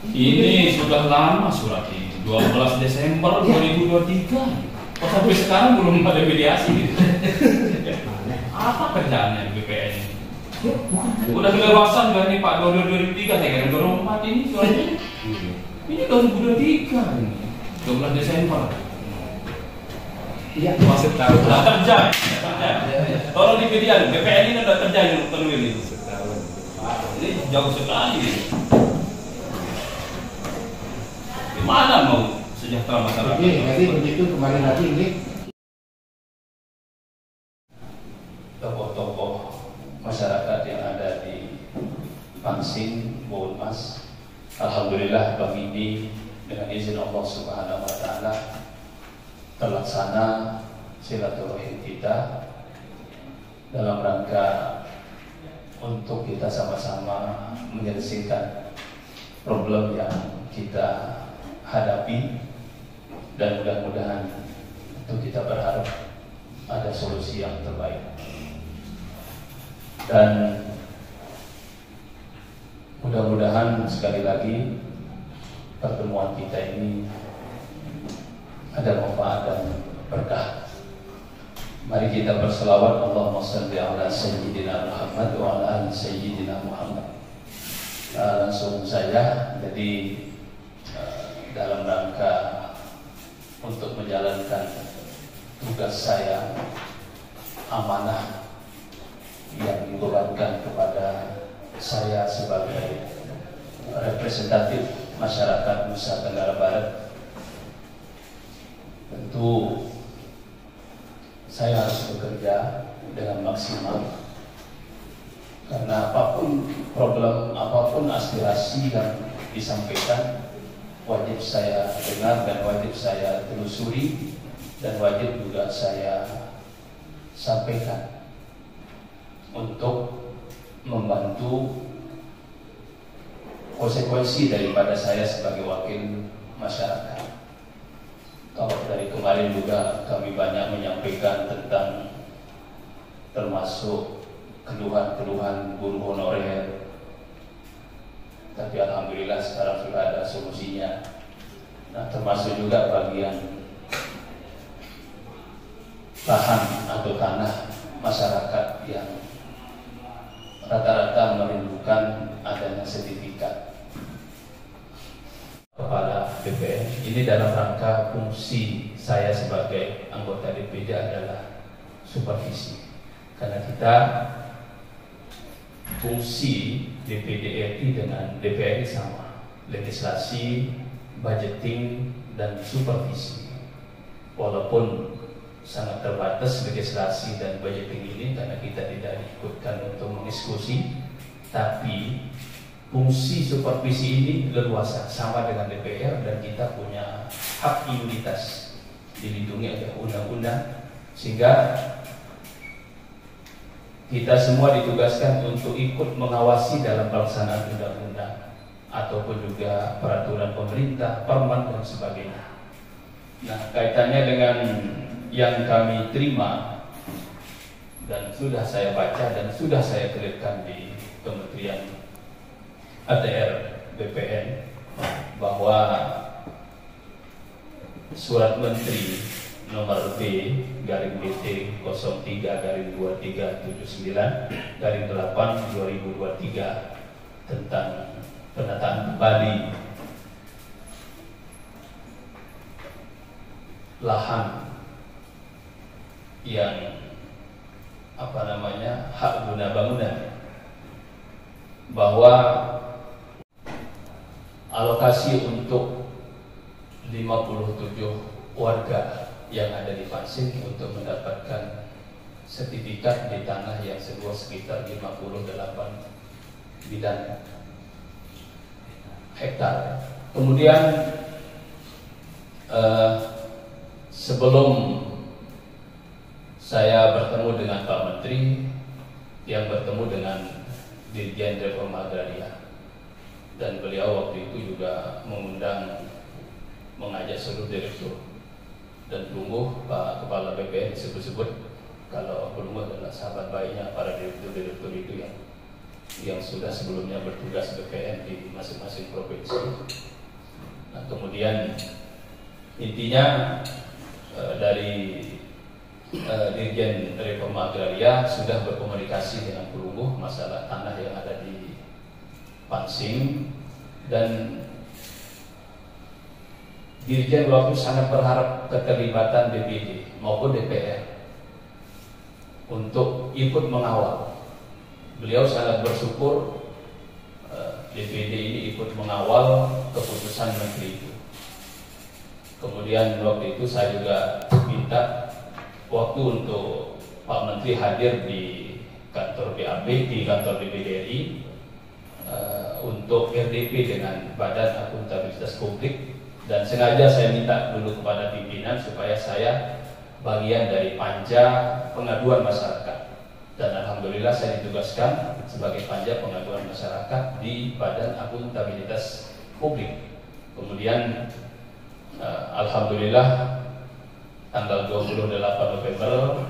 Ini sudah lama surat ini, 12 Desember 2023. Kok sampai sekarang belum ada mediasi gitu? Apa kerjaannya BPN ini? Udah kebebasan kan nih Pak 2023, saya kira 2024 ini suratnya. Ini 2023 ini, 12 Desember. Iya, masih tahu. Sudah terjadi. Tolong dipedian, BPN ini sudah terjadi Dr. Willy. Ini jauh sekali. Gimana mau sejahtera masyarakat? Oke, jadi begitu kemarin lagi ini tokoh-tokoh masyarakat yang ada di Pangsing, Bawulmas. Alhamdulillah pagi ini dengan izin Allah Subhanahu wa taala terlaksana silaturahim kita dalam rangka untuk kita sama-sama menyelesaikan problem yang kita hadapi, dan mudah-mudahan itu kita berharap ada solusi yang terbaik. Dan mudah-mudahan sekali lagi pertemuan kita ini ada manfaat dan berkah. Mari kita berselawat, Allahumma shalli ala sayyidina Muhammad wa ala ali sayyidina Muhammad. Langsung saja, jadi dalam rangka untuk menjalankan tugas saya, amanah yang dibebankan kepada saya sebagai representatif masyarakat Nusa Tenggara Barat, tentu saya harus bekerja dengan maksimal, karena apapun problem, apapun aspirasi yang disampaikan wajib saya dengar dan wajib saya telusuri dan wajib juga saya sampaikan untuk membantu konsekuensi daripada saya sebagai wakil masyarakat. Kalau dari kemarin juga kami banyak menyampaikan tentang termasuk keluhan-keluhan guru honorer, tapi alhamdulillah sekarang sudah ada solusinya. Nah, termasuk juga bagian lahan atau tanah masyarakat yang rata-rata merindukan adanya sertifikat kepala BPN. Ini dalam rangka fungsi saya sebagai anggota DPD adalah supervisi, karena kita fungsi DPD RI dengan DPR sama, legislasi, budgeting, dan supervisi. Walaupun sangat terbatas legislasi dan budgeting ini karena kita tidak diikutkan untuk mendiskusi, tapi fungsi supervisi ini leluasa sama dengan DPR, dan kita punya hak imunitas dilindungi oleh undang-undang, sehingga kita semua ditugaskan untuk ikut mengawasi dalam pelaksanaan undang-undang ataupun juga peraturan pemerintah, permen dan sebagainya. Nah, kaitannya dengan yang kami terima dan sudah saya baca dan sudah saya clearkan di Kementerian ATR BPN, bahwa surat Menteri nomor B/BT 03-2379/8/2023 tentang penataan kembali lahan yang hak guna bangunan, bahwa alokasi untuk 57 warga yang ada di Pangsing untuk mendapatkan sertifikat di tanah yang seluas sekitar 58 bidang hektar. Kemudian sebelum saya bertemu dengan Pak Menteri, yang bertemu dengan Dirjen Reforma Agraria, dan beliau waktu itu juga mengajak seluruh direktur dan Pelungguh, Pak Kepala BPN disebut-sebut, kalau Pelungguh adalah sahabat baiknya para direktur-direktur itu yang yang sudah sebelumnya bertugas BPN di masing-masing provinsi. Nah, kemudian intinya dari Dirjen Reforma Agraria sudah berkomunikasi dengan Pelungguh masalah tanah yang ada di Pansing, dan Dirjen waktu sangat berharap keterlibatan DPD maupun DPR untuk ikut mengawal. Beliau sangat bersyukur DPD ini ikut mengawal keputusan menteri itu. Kemudian waktu itu saya juga minta waktu untuk Pak Menteri hadir di kantor BAP, di kantor DPD RI untuk RDP dengan Badan Akuntabilitas Publik, dan sengaja saya minta dulu kepada pimpinan supaya saya bagian dari panja pengaduan masyarakat. Dan alhamdulillah saya ditugaskan sebagai panja pengaduan masyarakat di Badan Akuntabilitas Publik. Kemudian alhamdulillah tanggal 28 November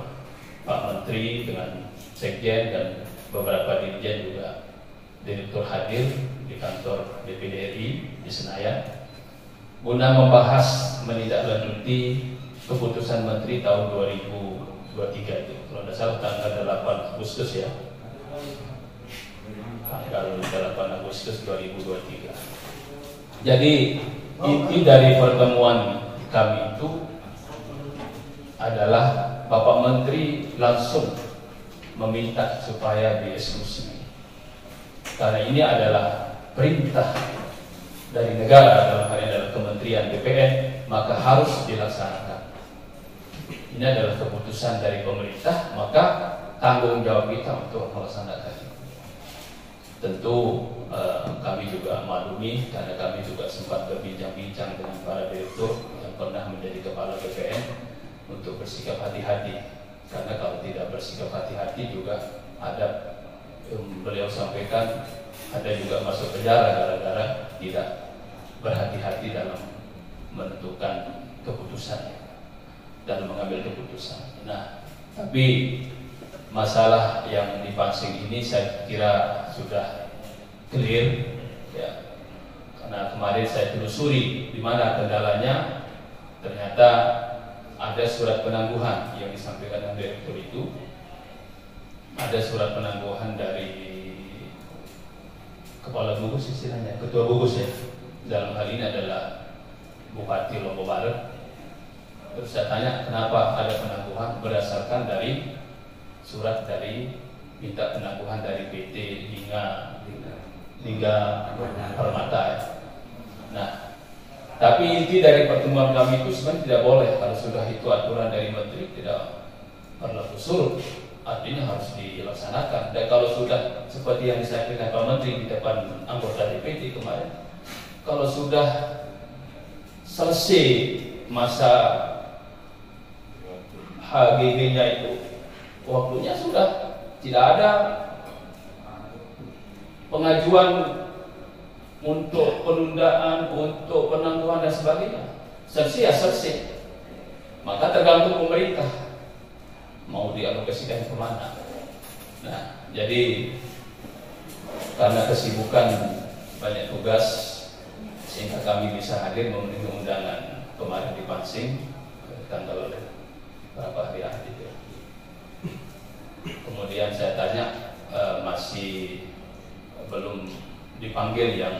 Pak Menteri dengan Sekjen dan beberapa dirjen juga direktur hadir di kantor DPD RI di Senayan guna membahas menindaklanjuti keputusan Menteri tahun 2023 itu. Kalau tidak salah tanggal 8 Agustus ya. Tanggal 8 Agustus 2023. Jadi inti dari pertemuan kami itu adalah Bapak Menteri langsung meminta supaya dieksekusi. Karena ini adalah perintah dari negara, dalam hal ini adalah Kementerian BPN, maka harus dilaksanakan. Ini adalah keputusan dari pemerintah, maka tanggung jawab kita untuk melaksanakan. Tentu kami juga maklumi karena kami juga sempat berbincang-bincang dengan para direktur yang pernah menjadi kepala BPN untuk bersikap hati-hati. Karena kalau tidak bersikap hati-hati juga ada beliau sampaikan ada juga masuk penjara gara-gara tidak berhati-hati dalam menentukan keputusan, dalam mengambil keputusan. Nah, tapi masalah yang di Pansing ini saya kira sudah clear ya, karena kemarin saya telusuri di mana kendalanya. Ternyata ada surat penangguhan yang disampaikan oleh direktur itu, ada surat penangguhan dari kepala gugus istilahnya, ketua gugus ya, dalam hal ini adalah Bupati Lombok Barat. Terus saya tanya kenapa ada penangguhan, berdasarkan dari surat dari minta penangguhan dari PT hingga Permata ya. Nah, tapi inti dari pertemuan kami itu sebenarnya tidak boleh kalau sudah itu aturan dari menteri tidak berlaku surut, artinya harus dilaksanakan. Dan kalau sudah seperti yang disampaikan Pak Menteri di depan anggota DPD kemarin, kalau sudah selesai masa HGB-nya itu, waktunya sudah tidak ada pengajuan untuk penundaan, untuk penangguhan dan sebagainya. Selesai ya selesai. Maka tergantung pemerintah mau dialokasikan kemana. Nah, jadi karena kesibukan banyak tugas sehingga kami bisa hadir memenuhi undangan kemarin di Pansing tanggal berapa hari itu. Kemudian saya tanya masih belum dipanggil yang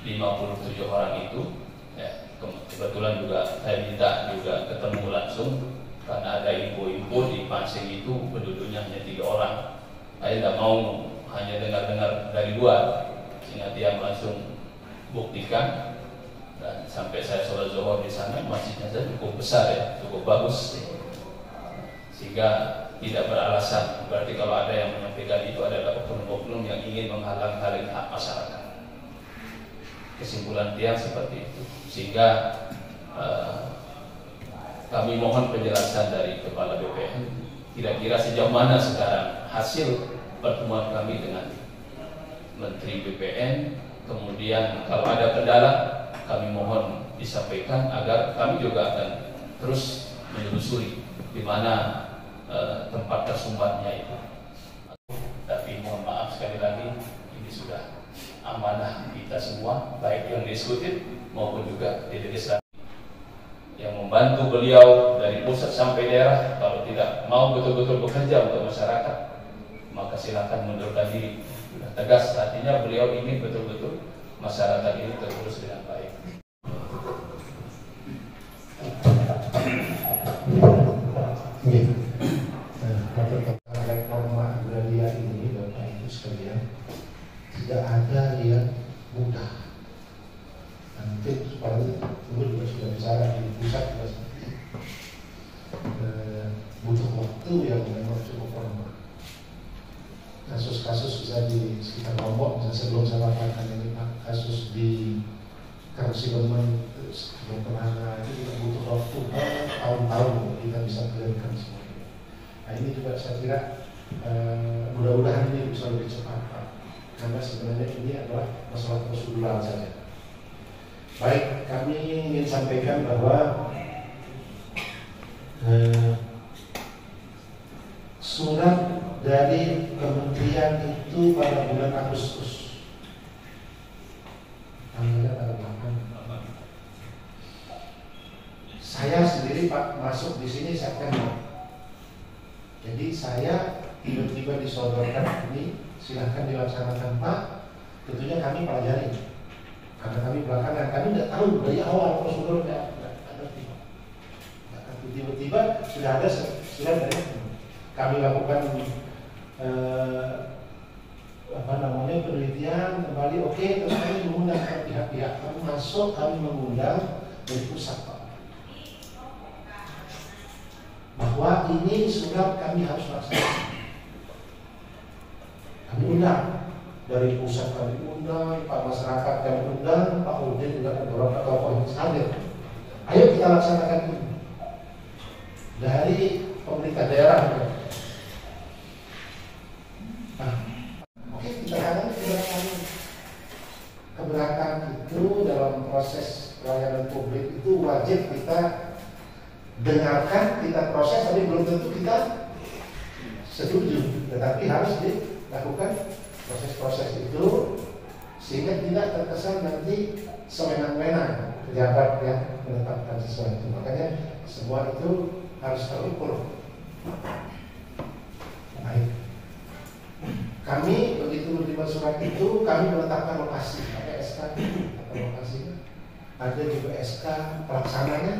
57 orang itu ya, kebetulan juga saya minta juga ketemu langsung karena ada info-info di Pansing itu penduduknya hanya 3 orang. Saya tidak mau hanya dengar-dengar dari luar, sehingga dia langsung buktikan. Dan sampai saya sholat zuhur di sana, masjidnya cukup besar ya, cukup bagus, sehingga tidak beralasan. Berarti kalau ada yang menyampaikan itu adalah oknum-oknum yang ingin menghalang-halangi hak masyarakat. Kesimpulan dia seperti itu. Sehingga kami mohon penjelasan dari Kepala BPN. Kira-kira sejauh mana sekarang hasil pertemuan kami dengan Menteri BPN. Kemudian kalau ada kendala, kami mohon disampaikan agar kami juga akan terus menelusuri di mana tempat tersumbatnya itu. Tapi mohon maaf semua, baik yang di eksekutif maupun juga di legislatif, yang membantu beliau dari pusat sampai daerah. Kalau tidak mau betul-betul bekerja untuk masyarakat, maka silakan mundurkan diri. Sudah tegas, artinya beliau ingin betul-betul masyarakat ini terurus dengan baik. Reforma agraria ini, Bapak Ibu sekalian, tidak ada yang mudah. Nanti supaya dulu juga sudah bicara di pusat butuh waktu yang memang cukup lama. Kasus-kasus bisa di sekitar Lombok, dan sebelum saya laporkan ini Pak, kasus di Karangsileman, sebelum Penana itu juga butuh waktu tahun-tahun kita bisa clearkan semua. Nah ini juga saya kira mudah-mudahan ini bisa lebih cepat Pak, karena sebenarnya ini adalah masalah prosedural saja. Baik, kami ingin sampaikan bahwa surat dari kementerian itu pada bulan Agustus, tanggalnya tanggal 8. Saya sendiri Pak masuk di sini September. Jadi saya tiba-tiba disodorkan ini, silahkan dilaksanakan Pak. Tentunya kami pelajari, karena kami belakangan, kami tidak tahu dari awal prosedurnya, tidak ngerti. Tiba-tiba sudah ada sudah dari kami lakukan penelitian kembali, oke, terus kami mengundang pihak-pihak, kami masuk, kami mengundang dari pusat Pak, bahwa ini surat kami harus laksanakan. Kami undang dari pusat, kami undang Pak masyarakat, kami undang Pak Udin juga, dan beberapa tokoh yang hadir. Ayo kita laksanakan ini dari pemerintah daerah. Nah, oke, kita akan keberatan itu dalam proses pelayanan publik itu wajib kita dengarkan, kita proses, tapi belum tentu kita setuju, tetapi harus dilakukan proses-proses itu sehingga tidak terkesan nanti sewenang-wenang pejabat yang menetapkan sesuatu. Makanya semua itu harus terukur. Baik. Kami begitu menerima surat itu, kami menetapkan lokasi, pakai SK, atau lokasinya. Ada juga SK pelaksananya.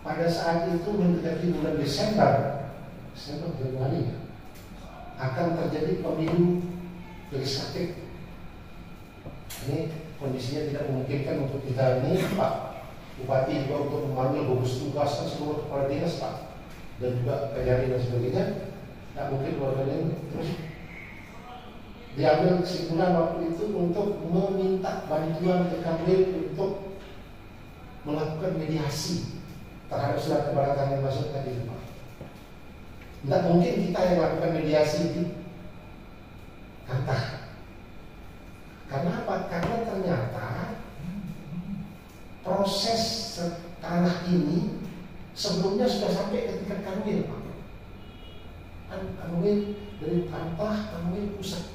Pada saat itu mendekati bulan Desember Januari akan terjadi pemilu legislatif. Ini kondisinya tidak memungkinkan untuk kita ini Pak Bupati juga untuk memanggil gugus tugas dan seluruh kepala dinas Pak, dan juga kejari dan sebagainya. Tak mungkin keluarga ini terus diambil kesimpulan waktu itu untuk meminta bantuan ke Kanwil untuk melakukan mediasi terhadap surat keberatan yang masuk tadi Pak. Tidak mungkin kita yang melakukan mediasi di Kantah. Karena apa? Karena ternyata proses tanah ini sebelumnya sudah sampai ke tingkat Kanwil Pak. Kanwil dari Kantah, Kanwil pusat.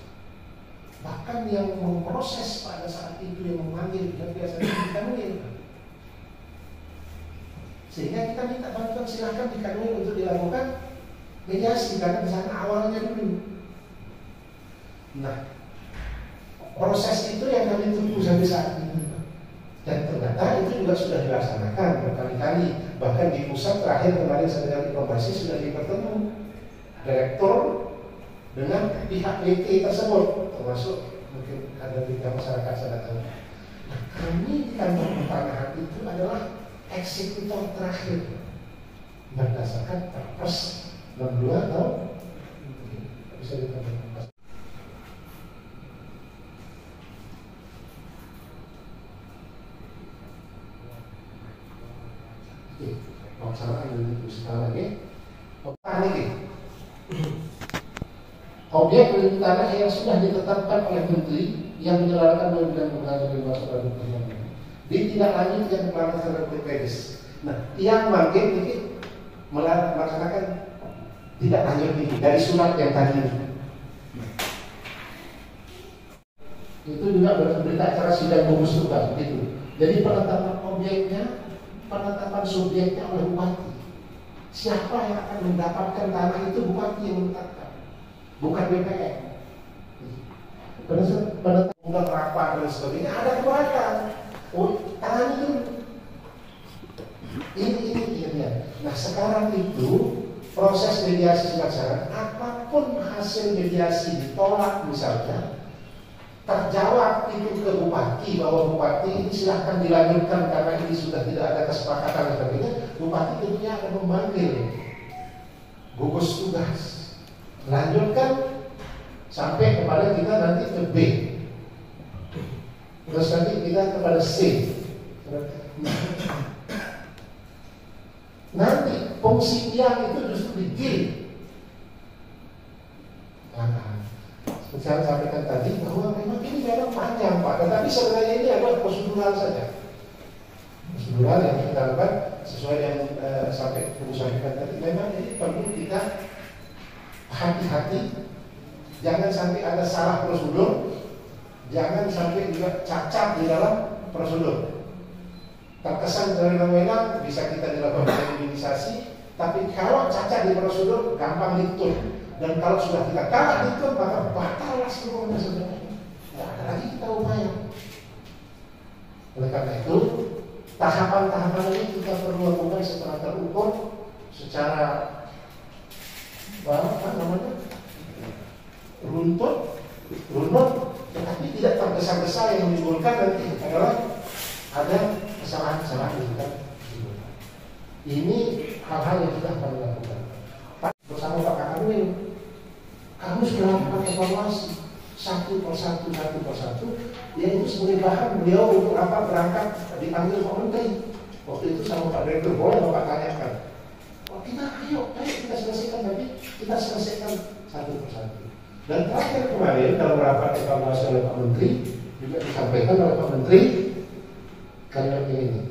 Bahkan yang memproses pada saat itu, yang memanggil biasanya di Kanwil. Sehingga kita minta bantuan, silakan di Kanwil untuk dilakukan mediasi, karena di sana awalnya dulu. Nah, proses itu yang kami tunggu sampai saat ini. Dan ternyata itu juga sudah dilaksanakan berkali-kali. Bahkan di pusat terakhir kemarin saya dengar informasi sudah bertemu direktur dengan pihak WT tersebut, termasuk mungkin ada di masyarakat sana. Nah, kami di kantor pertanahan itu adalah eksekutor terakhir berdasarkan Perpres 62 tahun bisa ditambahkan. Pelaksanaan ini sekarang lagi. Objek milik tanah yang sudah ditetapkan oleh menteri yang menyelarkan undang-undang kebebasan berpendapat ditindaklanjuti yang pelaksanaan TPS. Nah, yang makin ini melaksanakan tidak lanjut ini dari surat yang tadi. Itu juga berita acara sidang gugus tugas begitu. Jadi penetapan objeknya, penetapan subjeknya oleh bupati. Siapa yang akan mendapatkan tanah itu bupati yang menetapkan, bukan BPN. Penetapan undang rapat dan sebagainya ada keberatan. Oh, tangan itu ini. Nah sekarang itu proses mediasi masyarakat, apapun hasil mediasi ditolak misalnya, terjawab itu ke bupati bahwa bupati ini silahkan dilanjutkan karena ini sudah tidak ada kesepakatan dan sebagainya. Bupati tentunya akan memanggil gugus tugas, lanjutkan sampai kepada kita nanti ke B, terus nanti kita kepada C. Nanti fungsi yang itu justru digiring. Saya sampaikan tadi bahwa memang ini memang panjang Pak, tetapi sebenarnya ini adalah prosedural saja. Prosedural yang kita lakukan sesuai yang sampai Ibu sampaikan tadi. Memang ini perlu kita hati-hati, jangan sampai ada salah prosedur, jangan sampai juga cacat di dalam prosedur. Terkesan dari wewenang bisa kita dilakukan kriminalisasi, tapi kalau cacat di prosedur gampang ditutup. Dan kalau sudah kita kalah itu maka batallah seluruhnya sebenarnya. Tidak ada lagi kita upaya. Oleh karena itu tahapan-tahapan ini kita perlu lakukan secara terukur, secara apa namanya runtut, tetapi tidak tergesa-gesa yang menimbulkan nanti adalah ada kesalahan-kesalahan yang kita timbulkan. Ini hal-hal yang kita akan lakukan. Bersama Pak Kakamil, kamu sudah lakukan evaluasi satu persatu, yaitu sebagai bahan beliau untuk apa berangkat dipanggil Pak Menteri. Waktu itu sama Pak Direktur, boleh Bapak tanyakan. Oh kita ayo kita selesaikan, tapi kita selesaikan satu persatu. Dan terakhir kemarin dalam rapat evaluasi oleh Pak Menteri juga disampaikan oleh Pak Menteri kalimatnya ini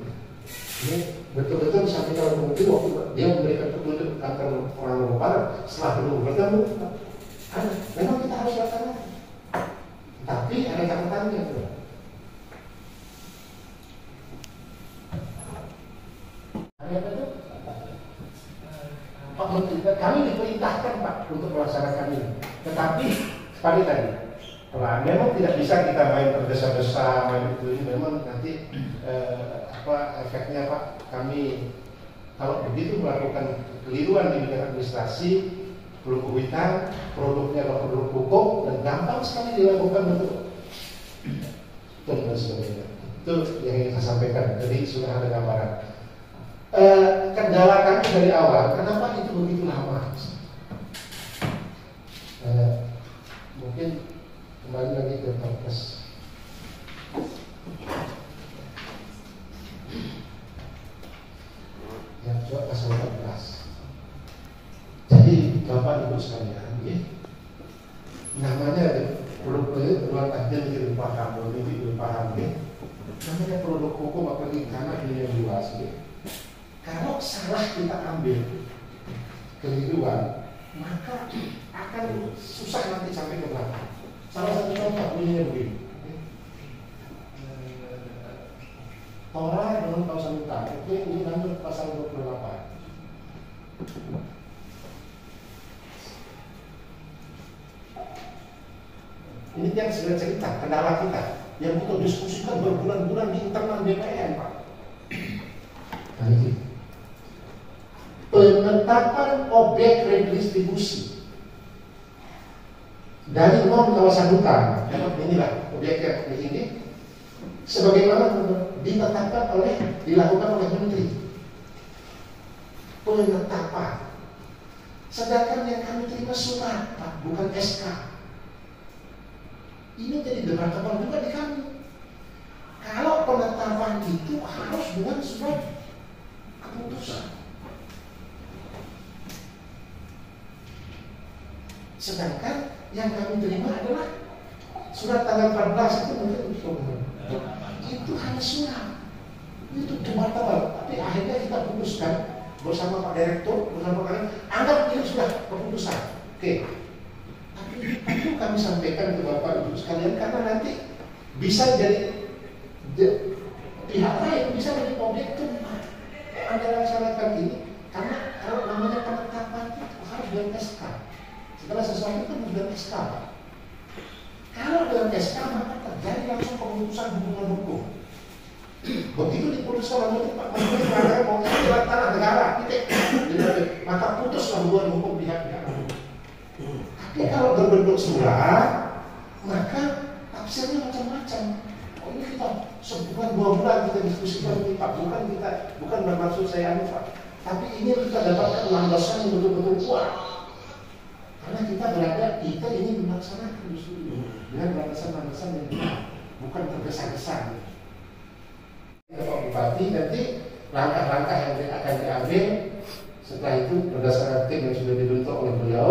betul-betul disampaikan oleh Pak Menteri waktu dia memberikan petunjuk kantor orang Lombok Barat setelah belum bertemu. Memang kita harus lakukan, tapi ada catatannya tuh. Pak Menteri, kami diperintahkan Pak untuk melaksanakan ini, tetapi sekali tadi, memang tidak bisa kita main tergesa-gesa, main itu ini memang nanti efeknya Pak. Kami kalau begitu melakukan kekeliruan di bidang administrasi, produk hutan, produknya adalah produk hukum dan gampang sekali dilakukan untuk dan sebagainya. Itu yang ingin saya sampaikan. Jadi sudah ada gambaran. Kendala kami dari awal, kenapa itu begitu lama? Mungkin kembali lagi ke Perpres. Yang coba pasal 14. Jadi Bapak Ibu sekalian, ya, namanya produk ruang tajam di paham, lebih paham, ya. Namanya produk hukum apalagi karena ini yang luas, ya. Kalau salah kita ambil keliruan, maka akan susah nanti sampai ke belakang. Salah satu contoh bunyinya begini. Torah dengan kawasan hutan, oke, ini lanjut pasal 28. Ini yang sudah cerita, kendala kita yang butuh diskusikan berbulan-bulan di internal BPN, Pak. Nah, ini penetapan objek redistribusi dari non kawasan hutan, inilah objeknya ini, sebagaimana ditetapkan dilakukan oleh Menteri. Penetapan. Sedangkan yang kami terima surat, Pak, bukan SK. Ini jadi debatable juga di kami. Kalau penetapan itu harus dengan surat keputusan. Sedangkan yang kami terima adalah surat tanggal 14 itu mungkin itu hanya surat. Itu debatable. Tapi akhirnya kita putuskan bersama Pak Direktur, bersama kalian, anggap ini sudah keputusan. Oke. Tapi itu kami sampaikan ke Bapak Ibu sekalian karena nanti bisa jadi pihak lain bisa menjadi objek tumpah. Anda laksanakan ini karena kalau namanya penetapan itu harus dengan SK. Setelah sesuatu itu dengan SK. Kalau dengan SK maka terjadi langsung pemutusan hubungan hukum. Begitu diputuskan oleh Pak Menteri Perdagangan mau ambil tanah negara, maka putuslah hubungan hukum pihak-pihak lain. Tapi kalau berbentuk surat, maka tafsirnya macam-macam. Oh ini kita sebulan 2 bulan kita diskusikan ini Pak, bukan bermaksud saya Pak. Tapi ini kita dapatkan landasan yang betul-betul kuat. Karena kita berada, kita ini melaksanakan dengan landasan-landasan yang kuat, bukan tergesa-gesa. Pak Bupati nanti langkah-langkah yang akan diambil setelah itu berdasarkan tim yang sudah dibentuk oleh beliau,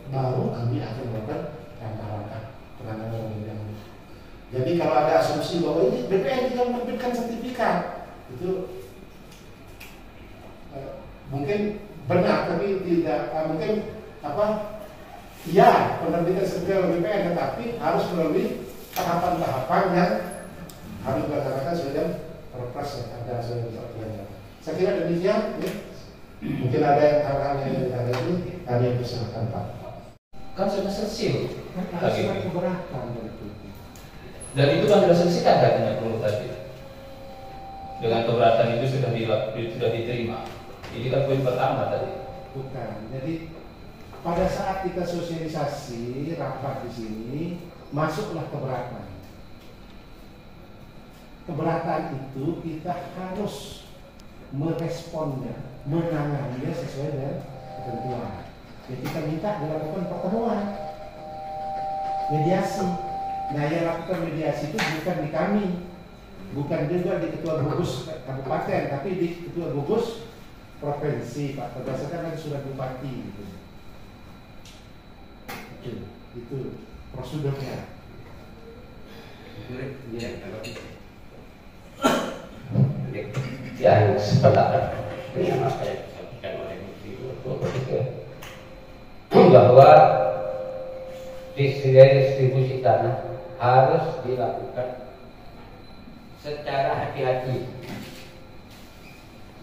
baru kami akan melakukan langkah-langkah penanganan yang. Jadi kalau ada asumsi bahwa ini BPN tinggal menerbitkan sertifikat, itu mungkin benar, tapi tidak mungkin ya penerbitan sertifikat oleh BPN, tetapi harus melalui tahapan-tahapan yang harus dilaksanakan sesuai perpres yang ada sesuai peraturannya. Saya kira demikian. Ya. Mungkin ada hal-hal yang ada ini kami persilakan Pak. Kan sudah selesai. Kan keberatan itu. Dan itu kan sudah selesai kan katanya perlu tadi. Dengan keberatan itu sudah diterima. Ini kan poin pertama tadi. Bukan. Jadi pada saat kita sosialisasi rapat di sini masuklah keberatan. Keberatan itu kita harus meresponnya, menanganinya sesuai dengan ketentuan. Jadi kita minta dilakukan pertemuan, mediasi. Nah yang lakukan mediasi itu bukan di kami, bukan juga di ketua gugus kabupaten, tapi di ketua gugus provinsi Pak. Berdasarkan surat bupati gitu. Itu prosedurnya. Yang sependapat dengan apa yang disampaikan oleh Menteri bahwa distribusi tanah harus dilakukan secara hati-hati,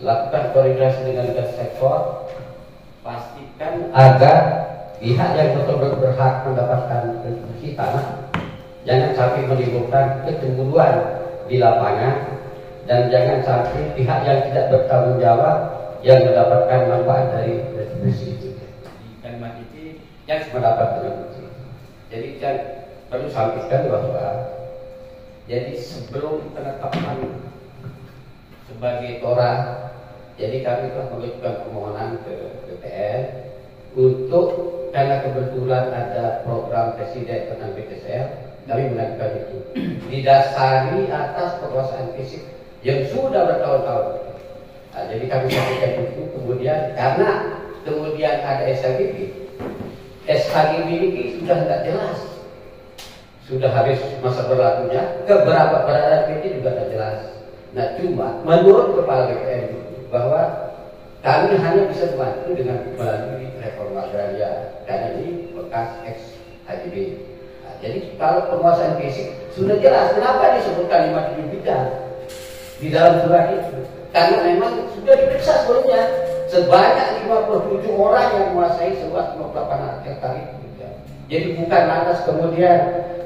lakukan koordinasi dengan lintas sektor, pastikan agar pihak yang betul-betul berhak mendapatkan distribusi tanah jangan sampai menimbulkan kecemburuan di lapangan, dan jangan sampai pihak yang tidak bertanggung jawab yang mendapatkan manfaat dari retribusi itu. Kalimat itu yang mendapat retribusi. Jadi saya perlu sampaikan bahwa jadi sebelum penetapan sebagai orang, jadi kami telah mengajukan permohonan ke BPN untuk, karena kebetulan ada program presiden tentang BTSL, kami mengajukan itu didasari atas penguasaan fisik yang sudah bertahun-tahun. Nah, jadi kami sampaikan itu, kemudian karena kemudian ada SHGB ini sudah tidak jelas, sudah habis masa berlakunya, keberapa berada PT juga tidak jelas. Nah cuma menurut Kepala BPN bahwa kami hanya bisa membantu dengan melalui reforma agraria, karena ini bekas SHGB. Nah, jadi kalau penguasaan fisik sudah jelas, kenapa disebutkan 57 bidang di dalam surat itu? Karena memang sudah diperiksa sebelumnya sebanyak 57 orang yang menguasai seluas 58 hektar itu. Jadi bukan lantas kemudian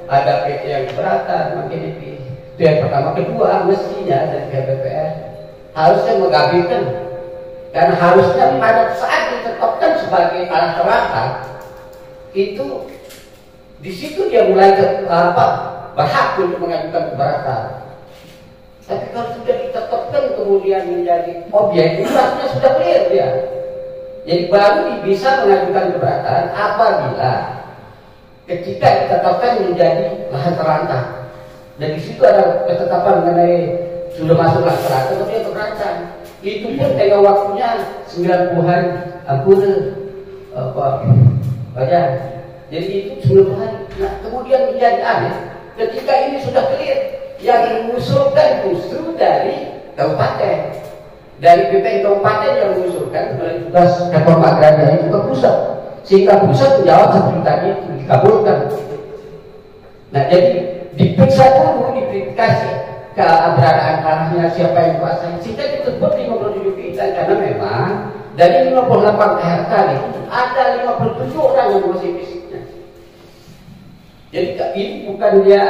ada PT yang keberatan, mungkin itu yang pertama. Kedua, mestinya dari pihak BPN harusnya menggabungkan, dan harusnya pada saat ditetapkan sebagai tanah terlantar itu di situ dia mulai berhak untuk mengajukan keberatan. Tapi kalau sudah ditetapkan kemudian menjadi objek, itu artinya sudah clear dia. Jadi baru bisa mengajukan keberatan apabila ketika ditetapkan menjadi lahan terlantar. Dan di situ ada ketetapan mengenai sudah masuk lahan terlantar, kemudian keberatan. Itu pun tengah waktunya 90 hari, ampun banyak. Jadi itu 90 hari. Nah, kemudian menjadi aneh ketika ini sudah clear. Yang mengusulkan justru dari kabupaten, dari BPN kabupaten yang mengusulkan melalui tugas reforma agraria itu ke pusat, sehingga pusat menjawab seperti tadi itu dikabulkan. Nah jadi diperiksa dulu, dikasih keberadaan tanahnya, siapa yang kuasai, sehingga disebut 57 pikiran. Karena memang dari 58 hektar itu ada 57 orang yang menguasai fisiknya. Jadi ini bukan dia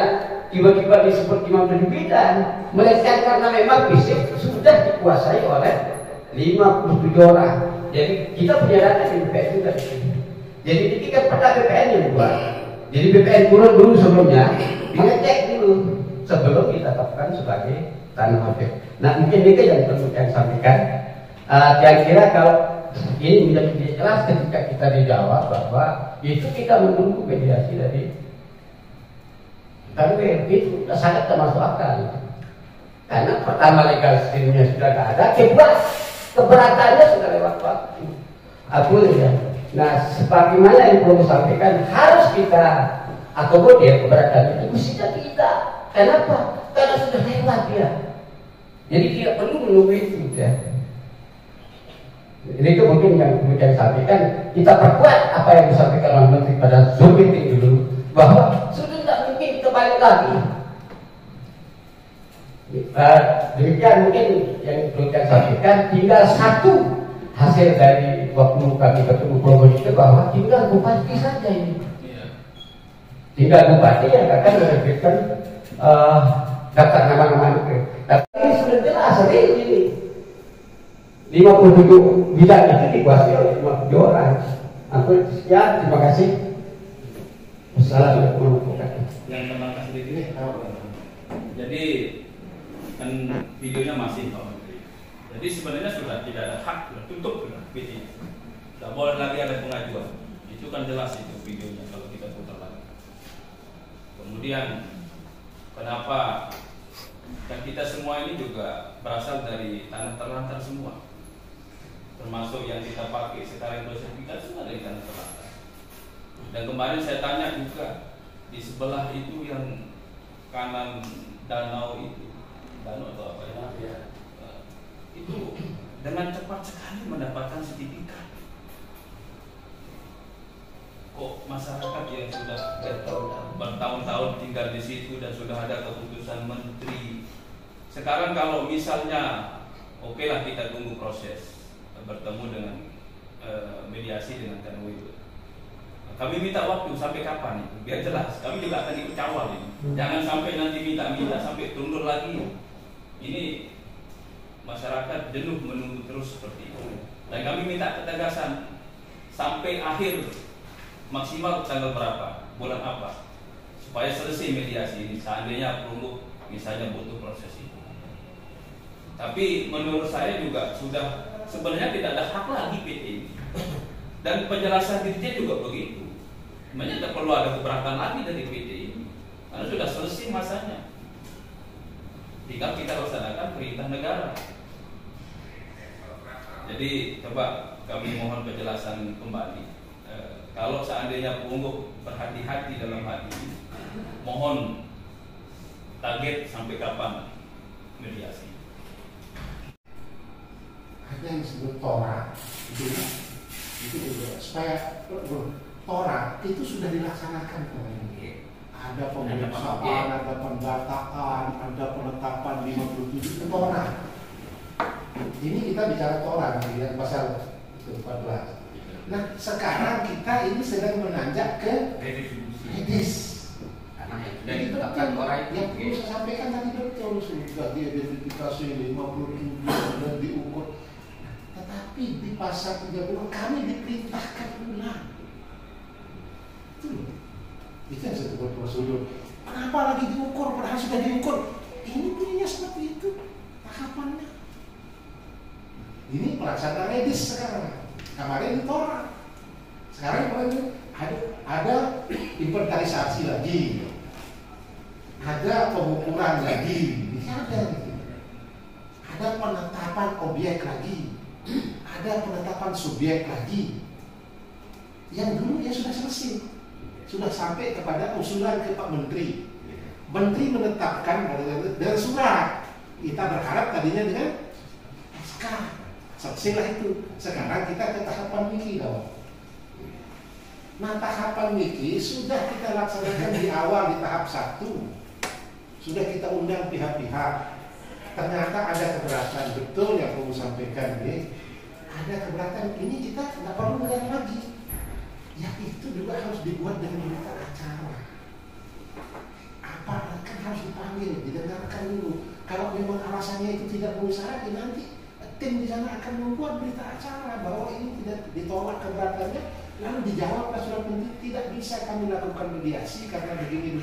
tiba-tiba disebut 57 bidang, melainkan karena memang fisik sudah dikuasai oleh 57 orang. Jadi kita punya data di BPN juga. Jadi ketika peta BPN yang buat, jadi BPN turun dulu sebelumnya, dicek dulu sebelum ditetapkan sebagai tanah objek. Nah mungkin itu yang perlu saya sampaikan. Kira-kira kalau ini menjadi jelas ketika kita dijawab bahwa itu kita menunggu mediasi dari KW, itu sangat termasuk akal. Karena pertama legal sistemnya sudah tidak ada, kedua keberatannya sudah lewat waktu. Ya. Nah, sebagaimana yang perlu sampaikan harus kita akomodir keberatan itu mestinya kita. Kenapa? Karena sudah lewat dia. Jadi tidak perlu menunggu itu. Ya. Jadi itu mungkin yang kemudian sampaikan, kita perkuat apa yang disampaikan oleh Menteri pada Zoom meeting dulu, bahwa sudah tidak mungkin kembali lagi. Demikian mungkin yang perlu saya sampaikan. Tinggal satu hasil dari waktu kami bertemu Probolinggo itu bahwa tinggal bupati saja ini. Tinggal bupati yang akan menerbitkan daftar nama-nama itu. Tapi ini sudah jelas ini 57 bidang itu dikuasai oleh 57 orang. Aku sekian, terima kasih. Assalamualaikum warahmatullahi wabarakatuh. Yang terima sedikit ini. Jadi kan videonya masih Pak Menteri. Jadi sebenarnya sudah tidak ada hak, sudah tutup sudah video. Tidak boleh lagi ada pengajuan. Itu kan jelas itu videonya kalau kita putar lagi. Kemudian kenapa? Dan kita semua ini juga berasal dari tanah terlantar semua. Termasuk yang kita pakai sekarang dosen kita semua dari tanah terlantar. Dan kemarin saya tanya juga di sebelah itu yang kanan danau itu, danau atau apa ya? Itu dengan cepat sekali mendapatkan sertifikat. Kok masyarakat yang sudah bertahun-tahun tinggal di situ dan sudah ada keputusan menteri. Sekarang kalau misalnya, oke lah kita tunggu proses bertemu dengan mediasi dengan Kanwil. Kami minta waktu sampai kapan itu? Biar jelas. Kami juga akan ikut kawal ini. Jangan sampai nanti minta-minta sampai tunduk lagi. Ini masyarakat jenuh menunggu terus seperti itu. Dan kami minta ketegasan sampai akhir maksimal tanggal berapa, bulan apa, supaya selesai mediasi ini. Seandainya perlu misalnya butuh proses itu. Tapi menurut saya juga sudah sebenarnya tidak ada hak lagi PT ini. Dan penjelasan Dirjen juga begitu. Sebenarnya tidak perlu ada keberatan lagi dari PT ini, karena sudah selesai masanya. Tinggal kita laksanakan perintah negara. Jadi coba kami mohon penjelasan kembali. Kalau seandainya Pungguk berhati-hati dalam hal ini, mohon target sampai kapan mediasi. Ada yang disebut Torah itu juga supaya Torah itu sudah dilaksanakan kemarin. Ada pemeriksaan, ada pendataan, ada penetapan 57 itu Torah. Ini kita bicara Torah nanti yang pasal 14. Nah sekarang kita ini sedang menanjak ke medis. Jadi betul yang perlu saya sampaikan tadi betul sudah diidentifikasi 57 sudah diukur. Tetapi di pasal 30 kami diperintahkan ulang. Itu yang saya sebut prosedur. Kenapa lagi diukur? Padahal sudah diukur. Ini bunyinya seperti itu tahapannya. Ini pelaksanaan medis sekarang. Kemarin Torah. Sekarang ada inventarisasi lagi. Ada pengukuran lagi. Ada penetapan objek lagi. Ada penetapan subjek lagi. Yang dulu ya sudah selesai. Sudah sampai kepada usulan ke Pak Menteri. Menteri menetapkan dengan surat. Kita berharap tadinya dengan SK. Selesailah itu. Sekarang kita ke tahapan wiki dong. Nah tahapan wiki sudah kita laksanakan di awal di tahap 1. sudah kita undang pihak-pihak, ternyata ada keberatan, betul yang kamu sampaikan ini, ada keberatan, ini kita nggak perlu melihat lagi. Ya itu juga harus dibuat dengan berita acara. Apa kan harus dipanggil, didengarkan dulu. Kalau memang alasannya itu tidak memenuhi syarat, ya nanti tim di sana akan membuat berita acara bahwa ini tidak ditolak keberatannya, lalu dijawab surat menteri tidak bisa kami lakukan mediasi karena begini.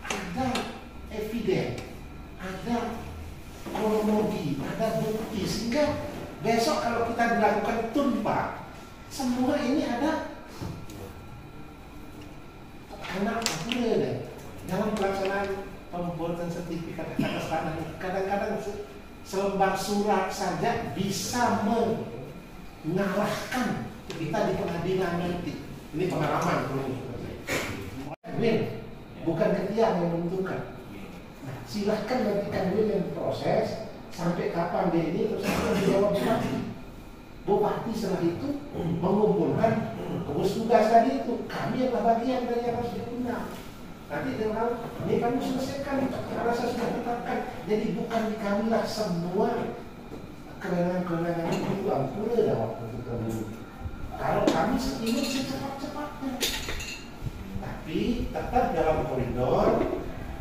Ada eviden, ada kronologi, ada bukti, sehingga besok kalau kita dilakukan tumpah, semua ini ada anak deh dalam pelaksanaan pembuatan sertifikat atas tanah. Kadang-kadang selembar surat saja bisa mengalahkan kita di pengadilan nanti. Ini pengalaman bukan ketia yang menentukan. Nah, silahkan nantikan dulu yang proses sampai kapan dia ini terus dijawab bupati setelah itu mengumpulkan gugus tugas tadi itu. Kami adalah bagian dari yang harus diundang. Nanti dengan ini kamu selesaikan rasa sudah tetapkan. Jadi bukan di kamilah semua kewenangan-kewenangan itu ampun dah waktu itu. Kalau kami ingin secepat-cepatnya, tapi tetap dalam koridor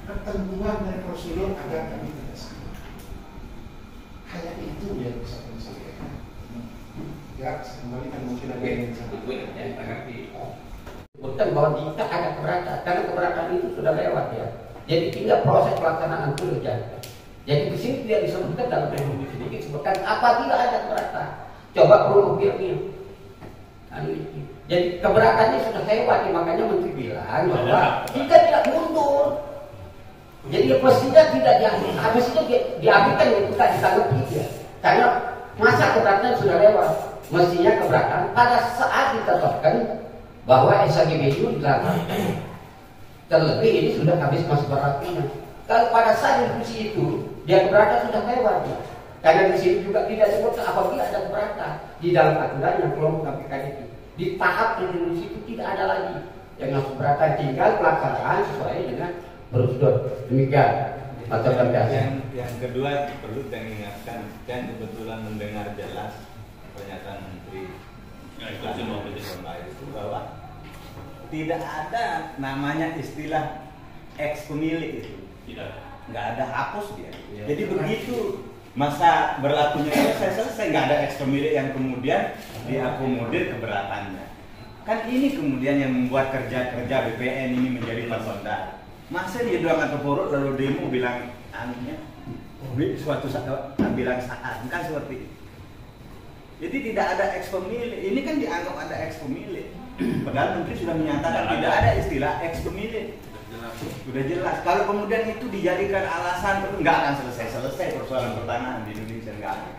ketentuan dan prosedur agar kami tidak sama. Hanya itu yang bisa kami sampaikan. Ya, kembalikan mungkin ada yang bukan bahwa kita ada keberatan, karena keberatan itu sudah lewat ya. Jadi tinggal proses pelaksanaan dulu saja. Jadi di sini tidak disebutkan dalam PMUD sedikit sebutkan apabila ada keberatan. Coba kronologinya. Jadi keberatannya sudah lewat, makanya menteri bilang bahwa kita tidak mundur. Jadi mestinya tidak harusnya diambilkan itu tak ditanggapi ya. Karena masa keberatan sudah lewat. Mestinya keberatan pada saat ditetapkan bahwa SHGB itu dilakukan. Terlebih ini sudah habis masa berlakunya. Kalau pada saat diskusi itu dia keberatan sudah lewat. Ya. Karena di sini juga tidak disebutkan apabila ada keberatan di dalam aturan yang kelompok KPK itu. Di tahap resolusi itu tidak ada lagi yang harus keberatan, tinggal pelaksanaan sesuai dengan prosedur. Demikian. Yang kedua perlu saya ingatkan, dan kebetulan mendengar jelas pernyataan Menteri itu bahwa tidak ada namanya istilah ex pemilik itu, nggak ada, hapus dia. Jadi begitu masa berlakunya selesai, nggak ada ex pemilik yang kemudian diakomodir keberatannya. Kan ini kemudian yang membuat kerja BPN ini menjadi personal. Masa dia doang atau porot lalu demo bilang anunya, suatu saat bilang saat kan seperti itu. Jadi tidak ada ex pemilik. Ini kan dianggap ada ex pemilik. Padahal Menteri sudah menyatakan tidak ada istilah ex pemilik. Sudah jelas. Kalau kemudian itu dijadikan alasan, nggak akan selesai persoalan pertanahan di Indonesia, nggak akan.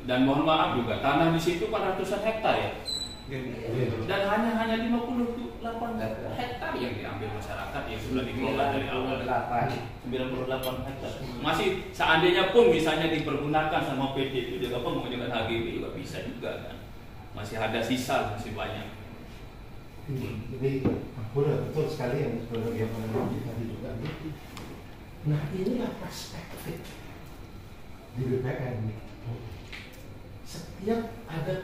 Dan mohon maaf juga, tanah di situ kan ratusan hektar ya. Dan hanya 58 hektar yang diambil masyarakat yang sudah dikelola dari awal. 98 hektar. Masih seandainya pun misalnya dipergunakan sama PT itu juga menggunakan HGB juga bisa juga kan. Masih ada sisa, masih banyak. Jadi betul sekali yang sebenarnya tadi juga. Nah inilah perspektif di BPN. Setiap ada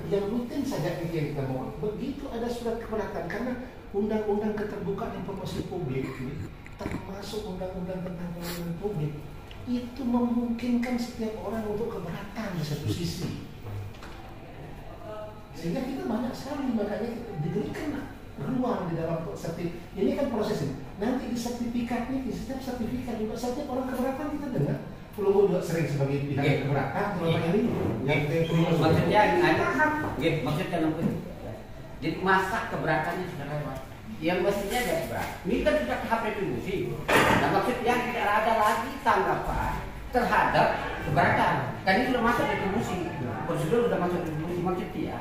yang rutin saja kita mau begitu ada surat keberatan karena undang-undang keterbukaan informasi publik ini termasuk undang-undang tentang pelayanan publik itu memungkinkan setiap orang untuk keberatan di satu sisi, sehingga kita banyak sekali makanya diberikan ruang di dalam sertifikat. Ini kan proses ini. Nanti di sertifikatnya, di setiap sertifikat juga setiap orang keberatan kita dengar. Pulau juga sering sebagai pihak yang keberatan, terutama ini. Maksudnya maksudnya jadi masa keberatannya sudah lewat. Yang mestinya ada keberatan. Ini kan sudah tahap retribusi. Nah maksudnya tidak ada lagi tanggapan terhadap keberatan. Kan ini sudah masuk retribusi. Prosedur sudah masuk retribusi maksudnya.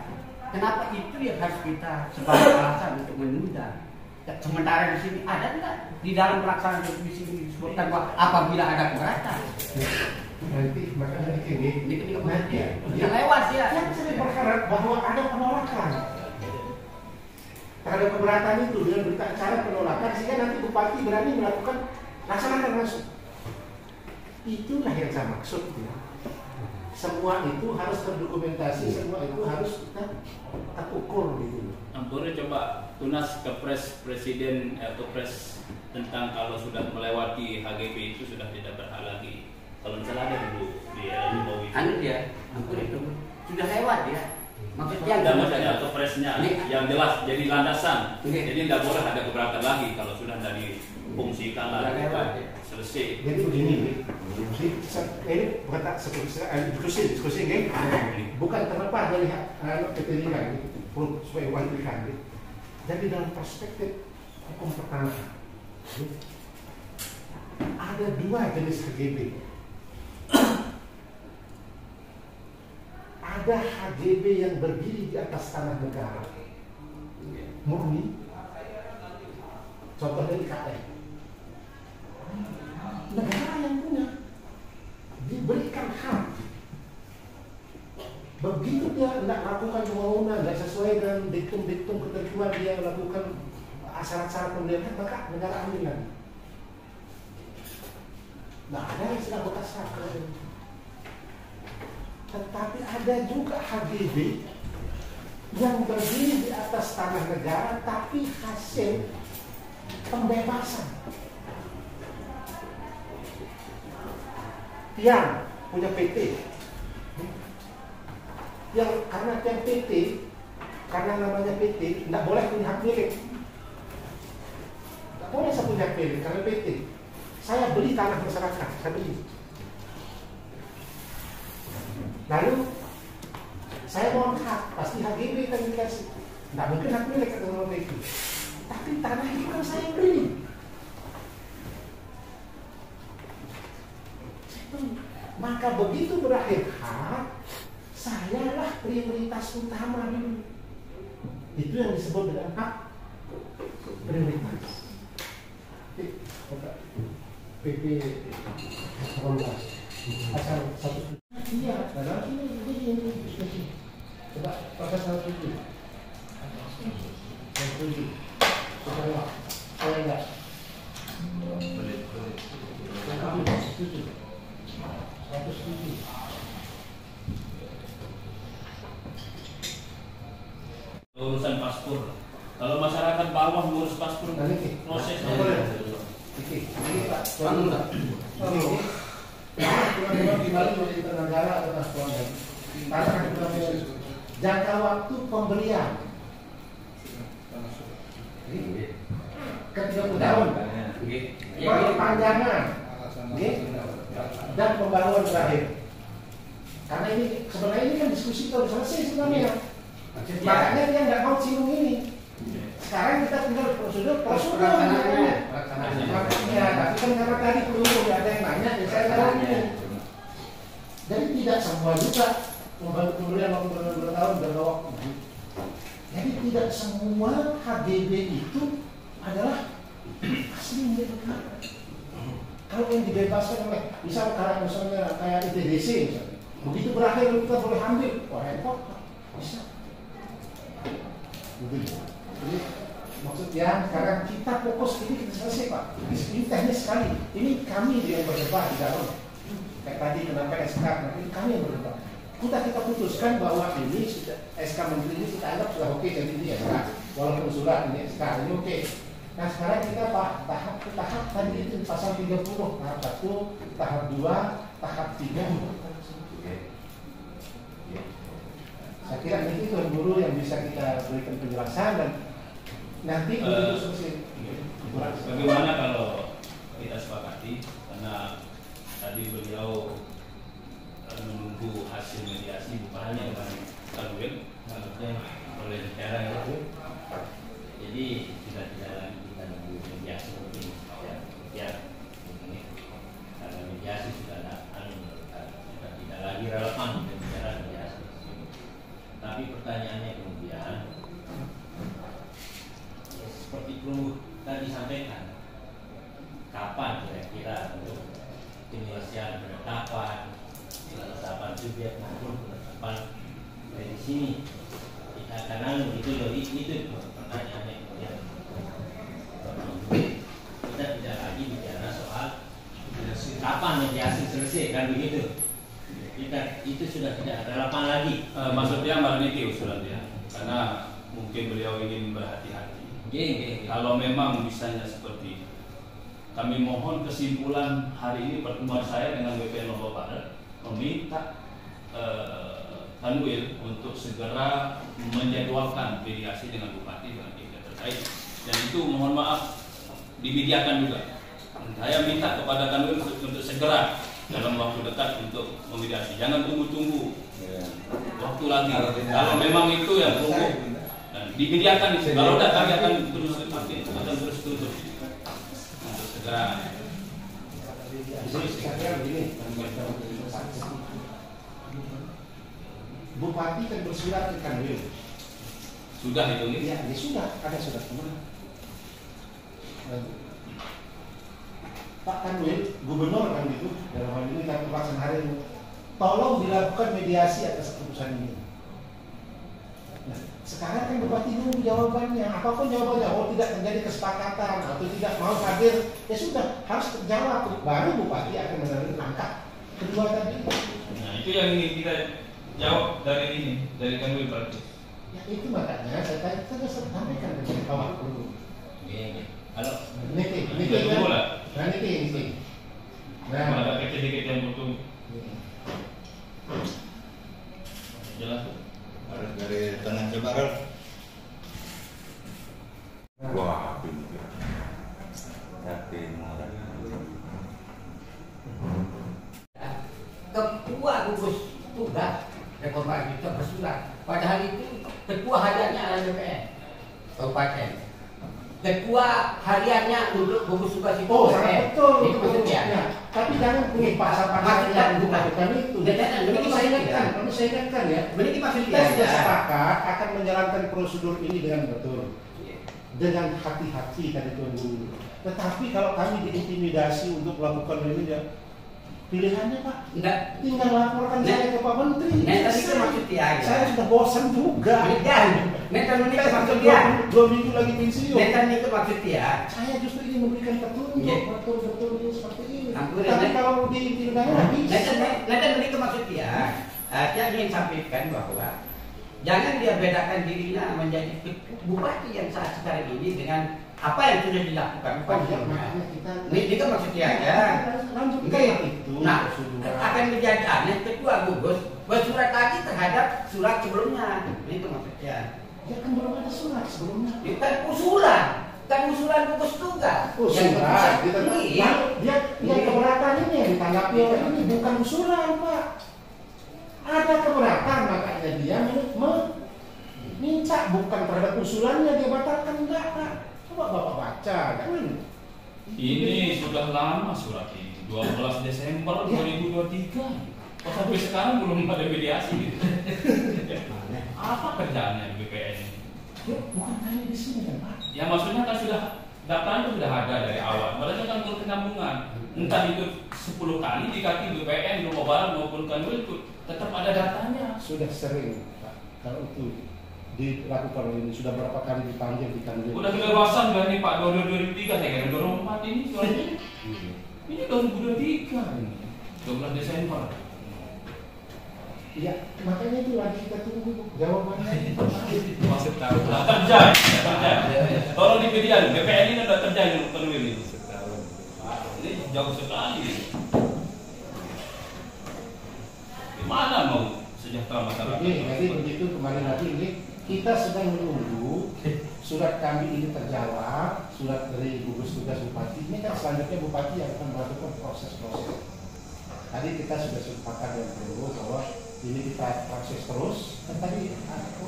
Kenapa itu yang harus kita sebagai alasan untuk menunda? Sementara di sini ada enggak di dalam pelaksanaan retribusi disebutkan bahwa apabila ada keberatan. Nanti makanya ini yang lewat ya. Yang saya berharap bahwa ada penolakan terhadap keberatan itu dengan berita acara penolakan sehingga nanti bupati berani melakukan masuk. Itulah yang saya maksud ya. Semua itu harus terdokumentasi, semua itu harus kita ukur gitu. Ampuri coba tunas kepres presiden atau pres tentang kalau sudah melewati HGB itu sudah tidak berhak lagi. Kalau misalnya ada dulu di Jokowi. Anu dia, Ampuri itu sudah lewat ya. Maksudnya ada maksudnya kepresnya yang jelas jadi landasan. Jadi tidak boleh ada keberatan lagi kalau sudah tidak difungsikan lagi. Selesai. Jadi begini, ini bukan tak diskusi ini, bukan terlepas dari kepentingan supaya diwakilkan. Jadi dalam perspektif hukum pertanahan, ada dua jenis HGB. Ada HGB yang berdiri di atas tanah negara, murni. Contohnya IKN. Negara yang punya diberikan hak. Begitu dia tidak lakukan pembangunan, tidak sesuai dengan diktum-diktum ketentuan dia lakukan syarat-syarat pembelian, maka negara ambil lagi. Nah, ada yang sedang bekas hak. Tetapi ada juga HGB yang berdiri di atas tanah negara, tapi hasil pembebasan. Yang punya PT, yang karena yang PT, karena namanya PT, tidak boleh punya hak milik. Tidak boleh saya punya hak milik karena PT. Saya beli tanah masyarakat, saya beli. Lalu saya mohon hak, pasti HGB kan dikasih. Tidak mungkin hak milik atau nama PT. Tapi tanah itu kan saya beli. Maka begitu berakhir hak, sayalah prioritas utama dulu. Itu yang disebut dengan hak prioritas. PP 18 asal satu. Iya, dalam ini diskusi. Coba pasal satu itu. Yang tujuh. Saya enggak. Boleh. Setuju. 107. Urusan paspor. Kalau masyarakat bawah ngurus paspor, prosesnya ini Pak, Ini di Bali menjadi negara atau paspor jangka waktu pembelian ke 30 tahun, perpanjangan dan pembaruan terakhir. Karena ini sebenarnya ini kan diskusi kalau selesai sebenarnya. Makanya dia nggak mau singgung ini. Sekarang kita tinggal prosedur. Ya, tapi kan karena tadi belum ada yang nanya, ya saya tahu ini. Jadi tidak semua juga pembelian waktu 2 tahun jangka waktu. Jadi tidak semua HGB itu adalah asli milik negara. Kalau yang dibebaskan oleh misalnya kayak ITDC misalnya, begitu berakhir kita boleh ambil, wah repot, bisa. Jadi maksudnya sekarang kita fokus ini kita selesai Pak. Ini teknis sekali. Ini kami yang berdebat di dalam. Kayak tadi kenapa SK, nanti kami yang berdebat. Kita putuskan bahwa ini sudah SK Menteri ini kita anggap sudah oke, jadi ini SK. Walaupun surat ini SK ini oke. Nah sekarang kita tahap ke tahap tadi itu pasal 30, tahap 1, tahap 2, tahap 3. Saya kira ini guru yang bisa kita berikan penjelasan dan nanti begitu selesai. Bagaimana kalau kita sepakati karena tadi beliau menunggu hasil mediasi bukan hanya dengan Kalwil, maksudnya oleh negara itu. Jadi kita tidak lagi kita menunggu mediasi seperti ini. Ya, karena mediasi sudah tidak lagi relevan dengan bicara mediasi. Tapi pertanyaannya kemudian seperti perlu tadi sampaikan, kapan kira-kira untuk penyelesaian penetapan subjek maupun penetapan dari sini kita akan itu pertanyaannya kemudian kita tidak lagi bicara soal kapan mediasi selesai kan begitu. Kita itu sudah tidak relevan lagi. Maksudnya Mbak Niti usulan dia, karena mungkin beliau ingin berhati-hati. Kalau memang misalnya seperti itu, kami mohon kesimpulan hari ini pertemuan saya dengan BPN Lombok Barat meminta Kanwil untuk segera menjadwalkan mediasi dengan Bupati dengan pihak terkait, dan itu mohon maaf dimediakan juga. Saya minta kepada Kanwil untuk segera dalam waktu dekat untuk memediasi. Jangan tunggu-tunggu waktu lagi. Kalau memang itu yang tunggu, dimediakan. Kalau tidak kami akan terus tutup untuk segera. Bupati kan bersurat ke Kanwil. Sudah itu? Ya, sudah. Ada surat kemana? Pak Kanwil, gubernur kan itu dalam hal ini kan pelaksanaan hari ini, tolong dilakukan mediasi atas keputusan ini. Nah, sekarang kan Bupati nunggu jawabannya, apapun jawabannya, tidak terjadi kesepakatan atau tidak mau hadir, ya sudah harus terjawab. Baru Bupati akan menerima langkah kedua tadi. Nah, itu yang ingin kita jawab dari Kanwil berarti. Ya itu makanya saya sampaikan kepada Pak Wakil. Kalau Niti lah. Nah, Niti. Nah, ada sedikit yang butuh. Jelas. Harus dari tengah ke barat. Wah, pintar. Tapi murah. Ketua gugus tugas reformasi itu bersurat. Padahal itu ketua hariannya adalah DPR Kabupaten. Ketua hariannya untuk gugus tugas itu. Oh, sangat betul. Itu maksudnya. Ya, tapi jangan punya pasal-pasal yang bukan itu. Kami saya ingatkan ya. Kita sudah sepakat akan menjalankan prosedur ini dengan betul, dengan hati-hati tadi Tuan Guru. Tetapi kalau kami diintimidasi untuk melakukan ini ya, pilihannya Pak, tinggal laporkan saya ke Pak Menteri. Saya sudah bosan juga. Dua minggu lagi pensiun. Saya justru ingin memberikan petunjuk betul-betul ini seperti ini. Tapi kalau diintimidasi, saya ingin sampaikan bahwa jangan dia bedakan dirinya menjadi bupati yang saat sekarang ini dengan apa yang sudah dilakukan ini kan maksudnya aja. Nah, akan menjadi aneh ketua gugus bersurat lagi terhadap surat sebelumnya. Itu maksudnya. Ya kan belum ada surat sebelumnya. Itu kan usulan gugus tugas. Usulan. Dia keberatan ini yang ditanggapi oleh ini bukan usulan Pak. Ada keberatan makanya dia meminta bukan terhadap usulannya dia batalkan enggak Pak. Coba Bapak baca kan. Ini sudah lama surat ini, 12 Desember 2023. Kok sampai sekarang belum ada mediasi gitu. Apa kerjaannya BPN ini? Bukan hanya di sini kan Pak. Ya maksudnya kan sudah datanya sudah ada dari awal. Mereka kan berkesinambungan. Entah itu 10 kali dikaki BPN Lombok Barat maupun Kanwil itu tetap ada datanya. Sudah sering Pak. Kalau itu dilakukan ini sudah berapa kali dipanggil di Kanwil. Udah kebebasan kan nih Pak 2023 saya kira 2024 ini soalnya. Ini 2023 ini. 12 Desember. Iya, makanya itu lagi kita tunggu jawabannya. Maksud tahu. Kerja. Kalau di media BPN ini udah kerja di Kanwil ini. Ini jauh sekali. Gimana mau sejahtera masyarakat? Jadi begitu kemarin lagi ini kita sedang menunggu surat kami ini terjawab, surat dari gugus tugas Bupati. Ini kan selanjutnya Bupati yang akan melakukan proses-proses. Tadi kita sudah sepakat dengan Pro bahwa ini kita proses terus. Tadi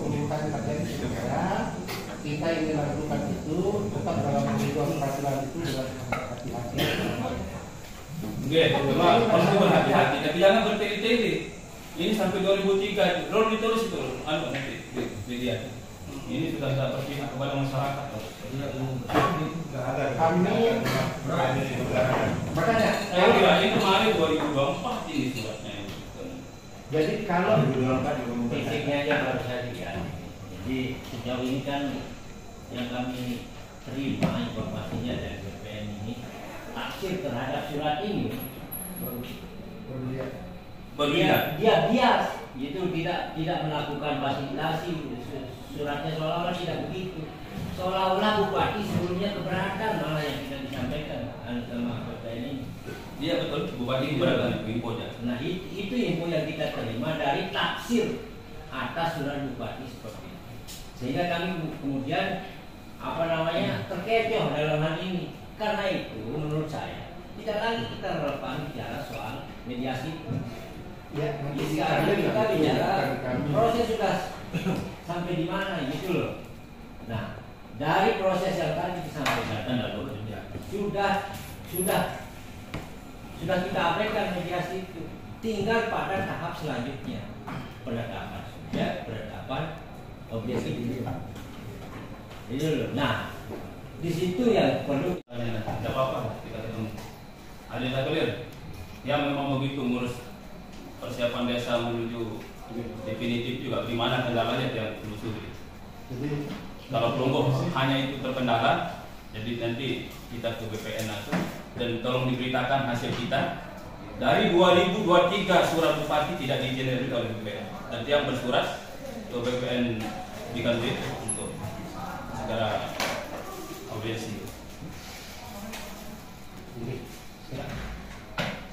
urutan terjadi segera. Kita ingin melakukan itu tetap dalam penghitungan peraturan itu dengan hati-hati. Oke, pasti berhati-hati. Tapi jangan bertele-tele. Ini sampai 2003 itu, roll ditulis itu, nanti dilihat. Ini sudah tidak berpihak kepada masyarakat. Makanya saya kira ini kemarin 2024 ini suratnya. Jadi kalau Fisiknya aja baru saja kan. Jadi sejauh ini kan yang kami terima informasinya dari BPN ini akhir terhadap surat ini Dia bias, itu tidak melakukan fasilitasi. Suratnya seolah-olah tidak begitu. Seolah-olah bupati sebelumnya keberatan malah yang tidak disampaikan sama BPN ini. Iya betul, bupati keberatan infonya. Nah itu info yang kita terima dari tafsir atas surat bupati seperti itu. Sehingga kami kemudian terkecoh dalam hal ini. Karena itu menurut saya tidak lagi kita relevan bicara soal mediasi. Ya, Sekarang kita bicara proses sudah sampai di mana gitu loh. Nah, dari proses yang tadi disampaikan sudah kita abaikan mediasi itu. Tinggal pada tahap selanjutnya penetapan objektif itu. Itu loh. Nah, di situ yang perlu. Tidak apa-apa kita ketemu. Ada yang clear? Ya memang begitu ngurus persiapan desa menuju definitif juga. Di mana kendalanya yang telusuri. Jadi kalau Pelungguh hanya itu terkendala, jadi nanti kita ke BPN langsung dan tolong diberitakan hasil kita. Dari 2023 surat bupati tidak dijenerik oleh BPN. Nanti yang bersurat ke BPN diganti untuk segera audiensi.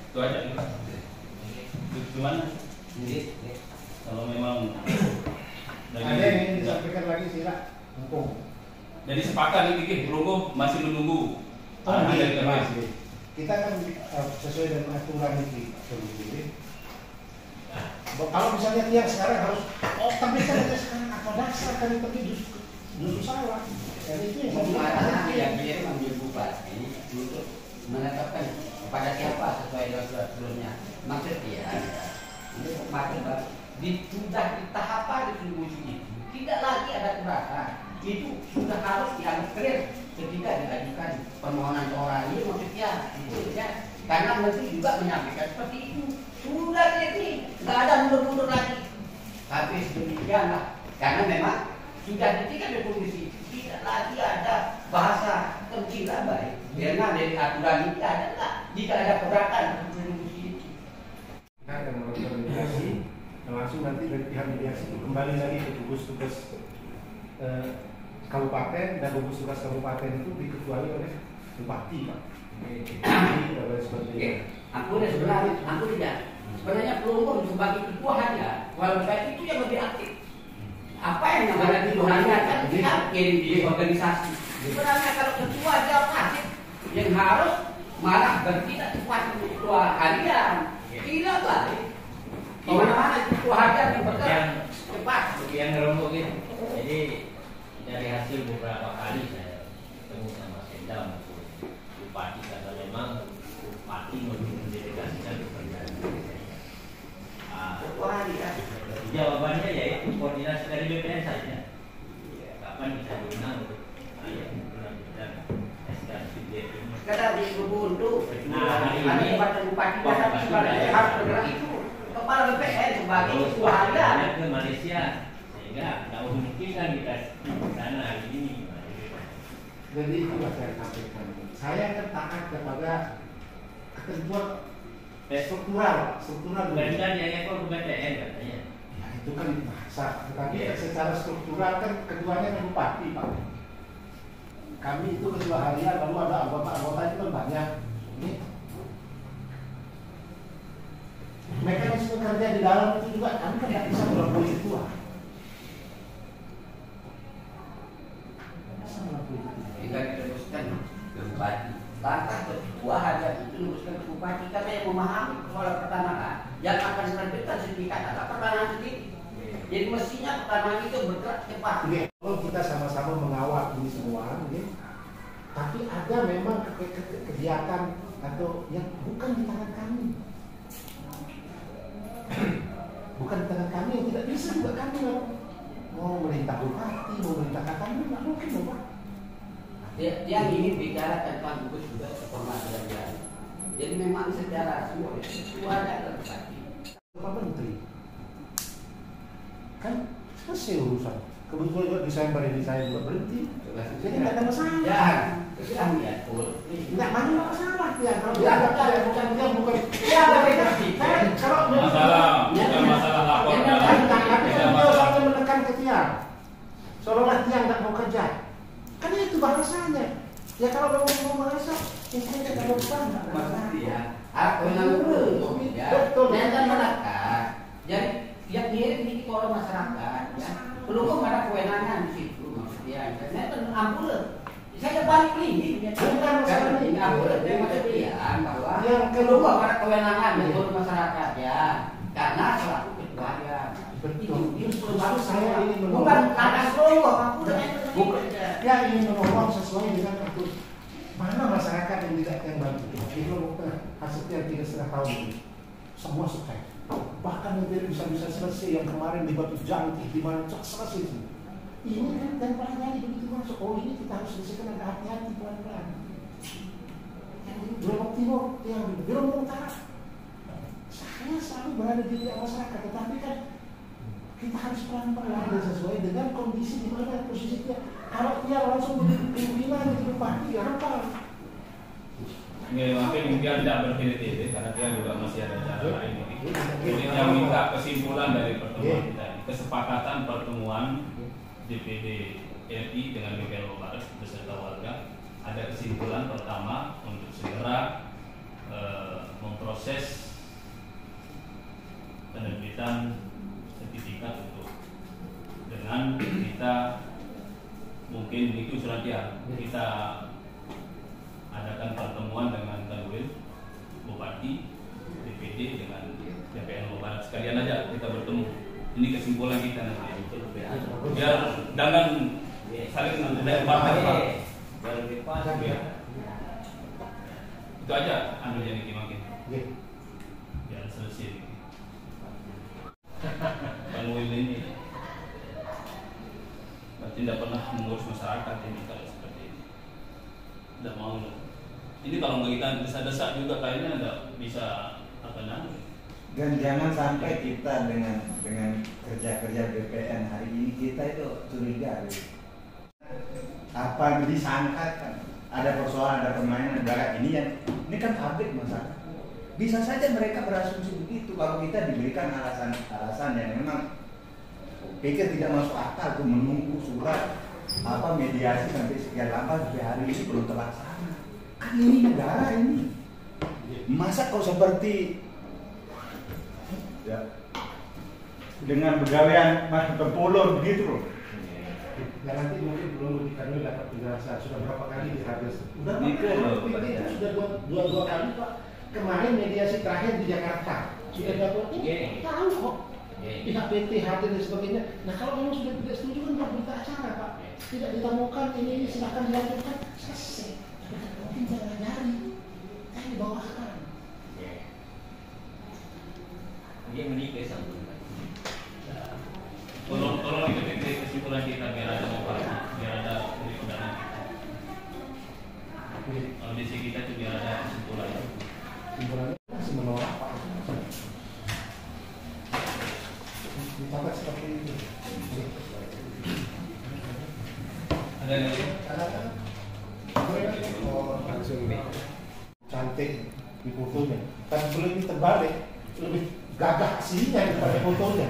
Itu aja. Gimana? Kalau memang ada yang ingin disampaikan lagi silakan. Jadi sepakat nih Kiki, Pelungguh masih menunggu. Kita kan sesuai dengan aturan ini. Kalau misalnya dia sekarang harus, tapi kan sekarang apa dasar kan tapi justru salah. Dan itu yang Gimana yang dia mengambil bupati untuk menetapkan kepada siapa sesuai dengan surat sebelumnya. Maksudnya ini kemarin sudah di tahapan distribusi itu tidak lagi ada keberatan. Itu sudah harus dianggap clear ketika diajukan permohonan orang ini maksudnya itu ya. Karena menteri juga menyampaikan seperti itu. Sudah ini nggak ada mundur-mundur lagi. Tapi sedemikian lah. Karena memang sudah ditingkat di komisi tidak lagi ada bahasa tercela baik. Karena dari aturan ini ada nggak? Jika ada keberatan distribusi itu. Kita akan melakukan mediasi langsung nanti dari pihak mediasi kembali lagi ke gugus tugas kabupaten dan gugus tugas kabupaten itu diketuai oleh bupati, Pak. Aku udah sebenarnya, aku tidak. Sebenarnya Pelungguh sebagai ketua hanya, kalau saya itu yang lebih aktif. Apa yang namanya ketua hanya kan kita kirim di organisasi. Sebenarnya kalau ketua dia pasif, yang harus malah bertindak cepat untuk ketua harian. Tidak baik. Mana-mana ketua harian yang bergerak cepat. Yang ngerombok gitu. Jadi dari hasil beberapa kali saya ketemu sama Sendam bupati karena memang bupati mendelegasikan pekerjaan. Jawabannya yaitu koordinasi dari BPN saja. Kapan bisa diundang untuk Kadang di Ubuntu, Nah, hari ini bupati harus bergerak itu kepala BPN sebagai ketua harian ke Malaysia sehingga tidak memungkinkan kita ke sana hari ini. Jadi itulah saya sampaikan. Saya kan taat kepada ketentuan struktural Dan yang ekor ke BPN katanya. Ya, itu kan bahasa, tetapi secara struktural kan ketuanya kan bupati, Pak. Kami itu ketua harian, lalu ada anggota itu kan banyak. Ini mekanisme kerja di dalam itu juga kami kan tidak bisa melampaui ketua. Tinggal diteruskan ke bupati. Langkah ketua harian itu teruskan ke bupati karena yang memahami persoalan pertanahan yang akan menerbitkan sertifikat adalah pertanahan sendiri. Jadi mestinya pertanahan itu bergerak cepat. Kalau kita sama-sama mengawal ini semua, tapi ada memang kegiatan atau yang bukan di tangan kami. Bukan di tangan kami yang tidak bisa juga kami mau merintah bupati, mau merintah kami nggak mungkin loh, Pak. Dia ingin bicara tentang gugus tugas keformasian dia. Jadi memang secara semua itu ada bupati. Pak Menteri, kan selesai urusan. Kebetulan juga Desember ini saya juga berhenti, jadi nggak ada masalah. Ya, ya, Nggak ada masalah ya. Kalau dia bukan dia Ya kalau mau masuk, intinya kalau sana. Maksudnya, aku nanggung ya. Nanti melekat. Jadi dia kirim di orang masyarakat. Ya. Belum ada kewenangan di situ maksudnya. Nanti ampun. Saya balik lagi. Bukan masalah ini. Ampun. Dia maksudnya bahwa yang belum ada kewenangan di masyarakat ya. Karena selaku ketua ya. Betul. Itu Saya ini bukan menolong. atas kelompok. Bukan. Ya ingin menolong sesuai dengan aturan. Mana masyarakat yang tidak yang bantu? Itu hasilnya 3,5 tahun ini. Semua suka. Bahkan yang tidak bisa selesai yang kemarin di Batu Jangkih di mana selesai itu. Ini kan dan pelajari begitu masuk. Oh ini kita harus selesaikan, ada hati-hati pelan-pelan. Yang di Lombok Timur, yang di Lombok Utara. Saya selalu berada di masyarakat, tetapi kan kita harus pelan-pelan dan sesuai dengan kondisi di mana posisinya. Kalau dia langsung menjadi pimpinan di bupati, ya apa? Mungkin dia tidak bertele-tele karena dia juga masih ada cara lain. Jadi yang minta kesimpulan dari pertemuan kita ini, kesepakatan pertemuan DPD RI dengan BPN Lombok Barat beserta warga, ada kesimpulan pertama untuk segera memproses penerbitan sertifikat untuk dengan kita mungkin itu suratnya kita adakan pertemuan dengan Kanwil Bupati DPD dengan BPN Lombok Barat sekalian aja kita bertemu. Ini kesimpulan kita nanti biar jangan saling lempar itu aja anu jadi makin biar selesai. Kanwil ini berarti tidak pernah mengurus masyarakat ini kalau seperti ini. Tidak mau. Ini kalau nggak kita desa-desa juga kayaknya nggak bisa apa namanya. Dan jangan sampai kita dengan kerja-kerja BPN hari ini kita itu curiga. Apa yang disangkakan? Ada persoalan, ada permainan negara ini kan pabrik masyarakat. Bisa saja mereka berasumsi begitu kalau kita diberikan alasan yang memang pikir tidak masuk akal untuk menunggu surat mediasi sampai sekian lama sampai hari ini belum terlaksana. Kan ini negara ini. Masa kau seperti ya, dengan begawaian masuk terpulur begitu loh. Ya nanti mungkin belum kami dapat penjelasan sudah berapa kali dihadir. Sudah dua kali Pak. Kemarin mediasi terakhir di Jakarta sudah dapat tahu kok. Pihak PT hadir dan sebagainya. Nah kalau memang sudah tidak setuju kan buat berita acara Pak. Tidak ditemukan ini silakan dilanjutkan. Selesai. Mungkin jangan dari. Kan dibawakan. Dia menikah sama. Tolong ikuti kesimpulan kita biar ada biar ada undangan kita. Audisi kita itu biar ada kesimpulan. Kesimpulannya masih menolak Pak. Dicatat seperti itu. Ada lagi? Langsung nih. Cantik di fotonya. Tapi lebih terbalik, lebih gagah aslinya daripada fotonya.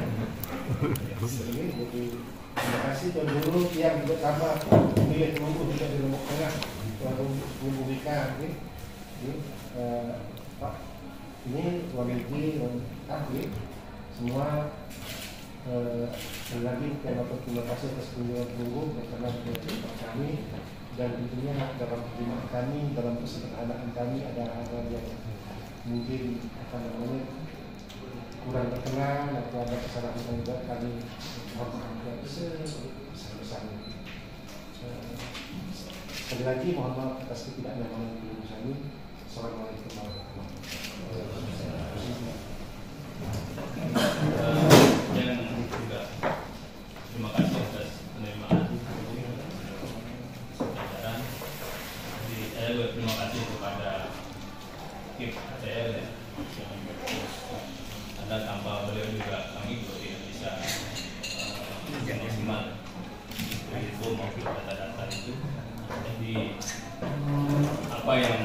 Terima kasih Tuan Guru yang juga sama memilih Lumbuh juga di Lombok Tengah. Tuan Lumbuh Bika ini Pak, ini Tuan Menteri, semua lagi terima kasih atas kunjungan Lumbuh bersama dengan kami dan tentunya dalam pertimbangan kami dalam kesederhanaan kami ada hal-hal yang mungkin kurang berkenan atau ada kesalahan juga kami mohon maaf sebesar-besarnya. Sekali lagi mohon maaf atas ketidaknyamanan Guru kami. Assalamualaikum warahmatullahi wabarakatuh. Dan juga terima kasih atas penerimaan pelajaran. Jadi saya juga terima kasih kepada KIP ATL ya. Karena tanpa beliau juga kami juga tidak bisa maksimal itu maupun data-data itu. Jadi apa yang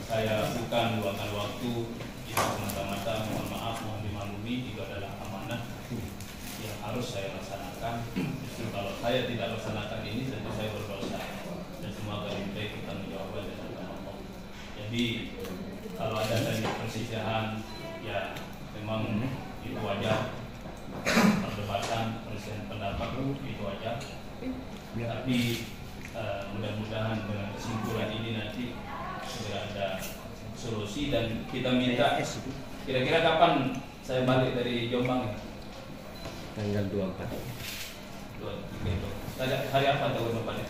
saya lakukan luangkan waktu itu semata-mata mohon maaf, mohon dimaklumi, itu adalah amanah yang harus saya laksanakan. Justru kalau saya tidak laksanakan ini tentu saya berdosa. Jadi kalau ada tadi perselisihan, ya memang itu wajar. Perdebatan, perselisihan pendapat itu wajar. Tapi mudah-mudahan dengan kesimpulan ini nanti segera ada solusi, dan kita minta kira-kira kapan saya balik dari Jombang ya? Tanggal 24. Hari apa tanggal 24 ya?